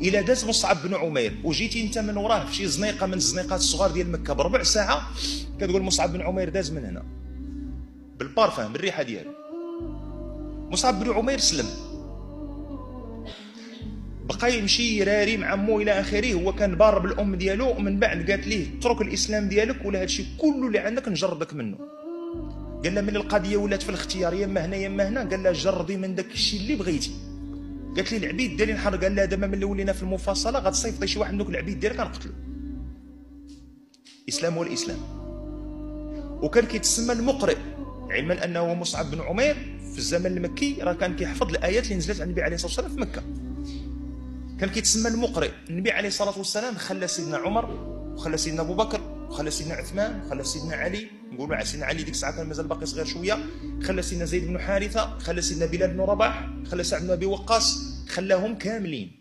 الى داز مصعب بن عمير وجيتي انت من وراه في شي زنيقه من الزنيقات الصغار ديال مكه بربع ساعه، كتقول مصعب بن عمير داز من هنا بالبارفان بالريحه ديالو. مصعب بن عمير سلم، بقى يمشي يراري مع مو الى اخره. هو كان بار بالام ديالو، ومن بعد قالت ليه اترك الاسلام ديالك ولا هادشي كله اللي عندك نجردك منه. قال لها من القضيه ولات في الاختيار يا اما هنا يا اما هنا، قال لها جربي من داك الشيء اللي بغيتي. قالت لي العبيد ديالي نحر، قال لها دابا ملي ولينا في المفاصله غتصيفطي شي واحد من دوك العبيد ديالك غنقتلو. الاسلام هو الاسلام. وكان كيتسمى المقرئ، علما انه مصعب بن عمير في الزمن المكي راه كان كيحفظ الايات اللي نزلت على النبي عليه الصلاه والسلام في مكه. كان كيتسمى المقرئ. النبي عليه الصلاه والسلام خلى سيدنا عمر وخلى سيدنا ابو بكر وخلى سيدنا عثمان وخلى سيدنا علي، نقولوا على سيدنا علي ديك الساعه كان مازال باقي صغير شويه، خلى سيدنا زيد بن حارثه، خلى سيدنا بلال بن رباح، خلى سعد بن ابي وقاص، خلاهم كاملين.